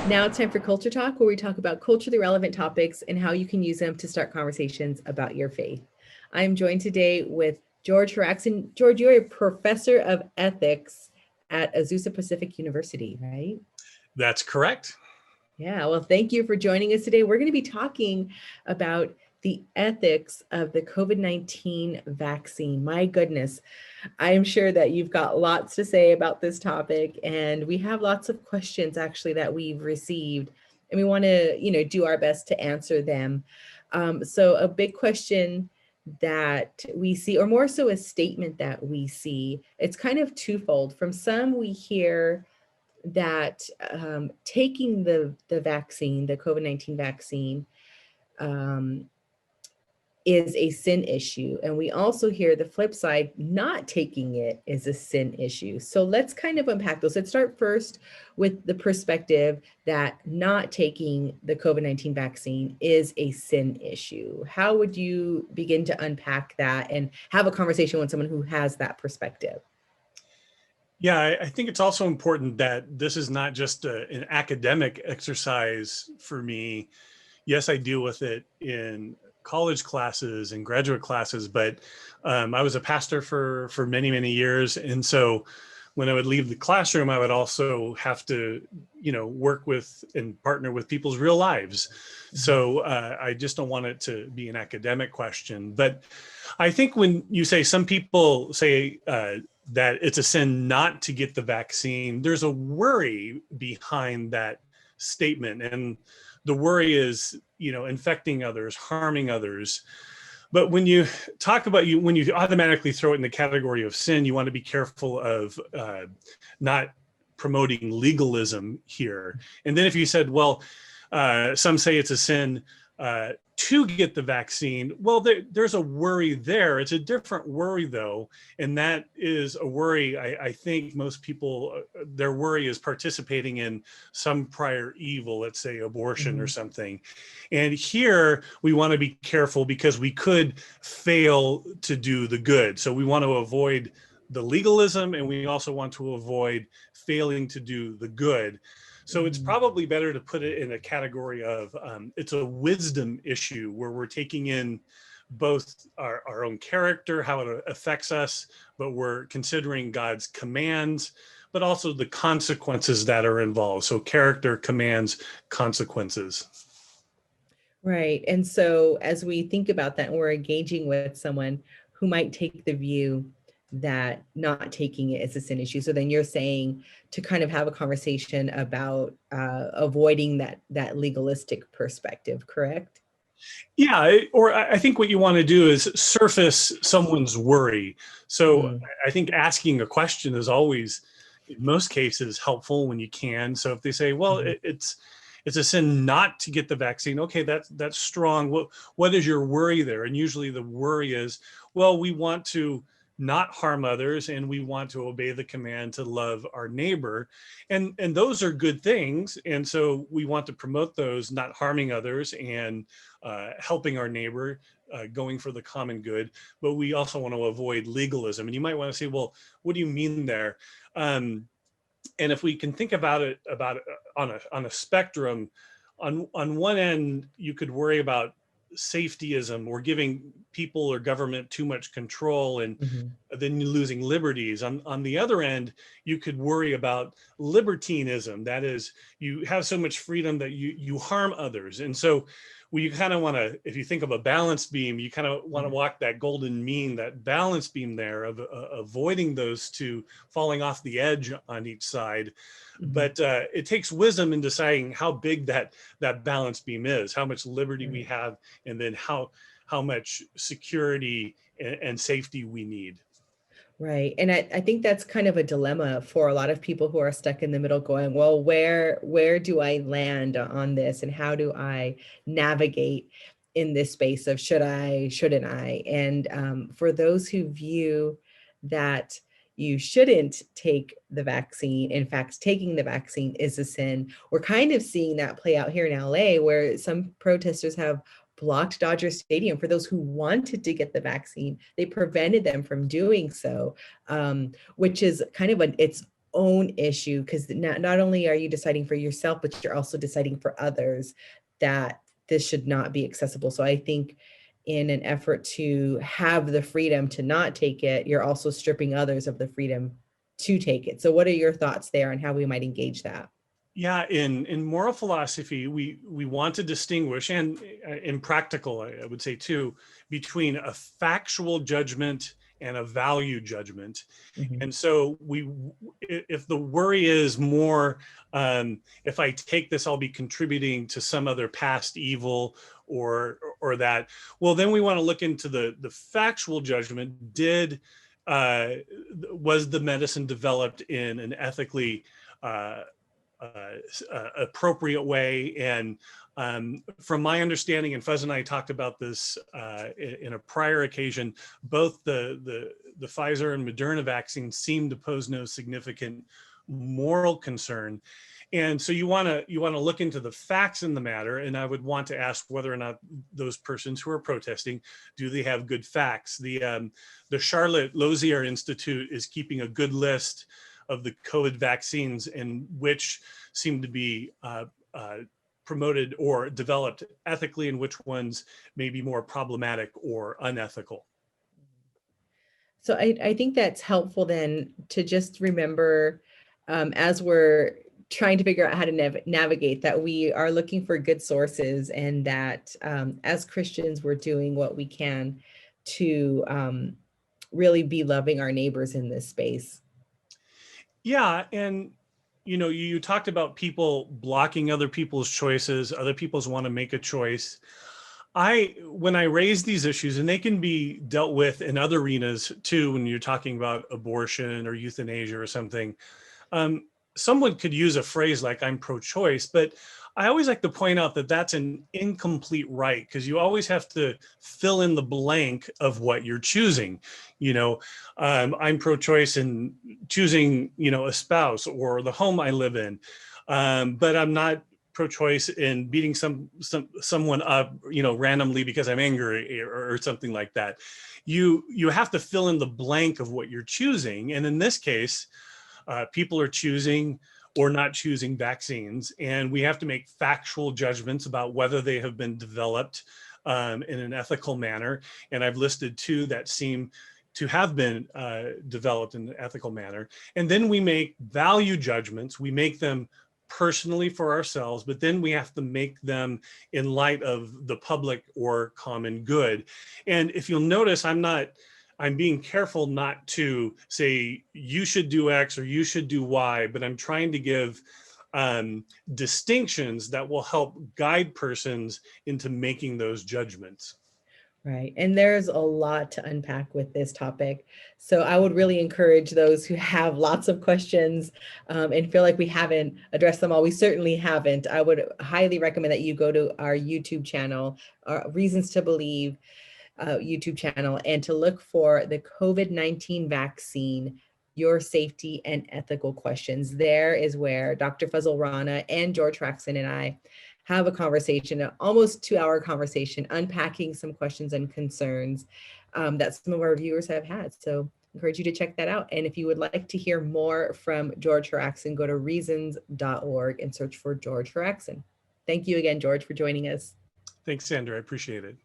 Now it's time for Culture Talk, where we talk about culturally relevant topics and how you can use them to start conversations about your faith. I'm joined today with George Haraksin. George, you're a professor of ethics at Azusa Pacific University, right? That's correct. Yeah, well, thank you for joining us today. We're going to be talking about the ethics of the COVID-19 vaccine. My goodness, I am sure that you've got lots to say about this topic, and we have lots of questions actually that we've received, and we want to, do our best to answer them. So a big question that we see, or more so a statement that we see, it's kind of twofold. From some, we hear that taking the vaccine, the COVID-19 vaccine, is a sin issue. And we also hear the flip side, not taking it is a sin issue. So let's kind of unpack those. Let's start first with the perspective that not taking the COVID-19 vaccine is a sin issue. How would you begin to unpack that and have a conversation with someone who has that perspective? Yeah, I think it's also important that this is not just an academic exercise for me. Yes, I deal with it in college classes and graduate classes, but I was a pastor for many, many years. And so when I would leave the classroom, I would also have to, work with and partner with people's real lives. So I just don't want it to be an academic question. But I think when you say some people say that it's a sin not to get the vaccine, there's a worry behind that statement. And the worry is, infecting others, harming others. But when you talk about when you automatically throw it in the category of sin, you want to be careful of not promoting legalism here. And then if you said, well, some say it's a sin to get the vaccine, well, there's a worry there. It's a different worry, though. And that is a worry, I think most people, their worry is participating in some prior evil, let's say abortion or something. And here we want to be careful because we could fail to do the good. So we want to avoid the legalism, and we also want to avoid failing to do the good. So it's probably better to put it in a category of it's a wisdom issue where we're taking in both our own character, how it affects us, but we're considering God's commands, but also the consequences that are involved. So character, commands, consequences. Right. And so as we think about that, and we're engaging with someone who might take the view that not taking it is a sin issue. So then you're saying to kind of have a conversation about avoiding that legalistic perspective, correct? Yeah, or I think what you want to do is surface someone's worry. So I think asking a question is always, in most cases, helpful when you can. So if they say, well, it's a sin not to get the vaccine. Okay, that's strong. What is your worry there? And usually the worry is, well, we want to not harm others, and we want to obey the command to love our neighbor. And those are good things. And so we want to promote those, not harming others and helping our neighbor, going for the common good. But we also want to avoid legalism. And you might want to say, well, what do you mean there? And if we can think about it on a spectrum, on one end, you could worry about safetyism or giving people or government too much control and then you're losing liberties. On the other end, you could worry about libertinism. That is, you have so much freedom that you harm others. And so you kind of want to, if you think of a balance beam, you kind of want to walk that golden mean, that balance beam there of avoiding those two falling off the edge on each side. But it takes wisdom in deciding how big that balance beam is, how much liberty we have, and then how much security and safety we need. Right. And I think that's kind of a dilemma for a lot of people who are stuck in the middle going, well, where do I land on this? And how do I navigate in this space of should I, shouldn't I? And for those who view that you shouldn't take the vaccine, in fact, taking the vaccine is a sin, we're kind of seeing that play out here in LA, where some protesters have blocked Dodger Stadium for those who wanted to get the vaccine. They prevented them from doing so, which is kind of it's own issue, because not only are you deciding for yourself, but you're also deciding for others that this should not be accessible. So I think in an effort to have the freedom to not take it, you're also stripping others of the freedom to take it. So what are your thoughts there on how we might engage that? Yeah, in moral philosophy, we want to distinguish, and in practical, I would say too, between a factual judgment and a value judgment. Mhm. And so if the worry is more, if I take this, I'll be contributing to some other past evil or that, well, then we want to look into the factual judgment. Was the medicine developed in an ethically appropriate way? And from my understanding, and Fuzz and I talked about this in a prior occasion, both the Pfizer and Moderna vaccines seem to pose no significant moral concern. And so you want to look into the facts in the matter, and I would want to ask whether or not those persons who are protesting, do they have good facts? The Charlotte Lozier Institute is keeping a good list of the COVID vaccines, and which seem to be promoted or developed ethically, and which ones may be more problematic or unethical. So I think that's helpful then to just remember, as we're trying to figure out how to navigate, that we are looking for good sources, and that as Christians, we're doing what we can to really be loving our neighbors in this space. Yeah, and you talked about people blocking other people's choices. Other people's want to make a choice. When I raise these issues, and they can be dealt with in other arenas too, when you're talking about abortion or euthanasia or something, um, someone could use a phrase like "I'm pro-choice," but I always like to point out that that's an incomplete right, because you always have to fill in the blank of what you're choosing. I'm pro-choice in choosing, a spouse or the home I live in, but I'm not pro-choice in beating someone up, randomly because I'm angry or something like that. You have to fill in the blank of what you're choosing, and in this case, people are choosing or not choosing vaccines, and we have to make factual judgments about whether they have been developed in an ethical manner. And I've listed two that seem to have been developed in an ethical manner. And then we make value judgments. We make them personally for ourselves, but then we have to make them in light of the public or common good. And if you'll notice, I'm being careful not to say you should do X or you should do Y, but I'm trying to give distinctions that will help guide persons into making those judgments. Right. And there's a lot to unpack with this topic. So I would really encourage those who have lots of questions and feel like we haven't addressed them all. We certainly haven't. I would highly recommend that you go to our YouTube channel, Reasons to Believe YouTube channel, and to look for the COVID-19 vaccine, your safety and ethical questions. There is where Dr. Fazal Rana and George Haraksin and I have a conversation, an almost 2-hour conversation, unpacking some questions and concerns that some of our viewers have had. So I encourage you to check that out. And if you would like to hear more from George Haraksin, go to reasons.org and search for George Haraksin. Thank you again, George, for joining us. Thanks, Sandra. I appreciate it.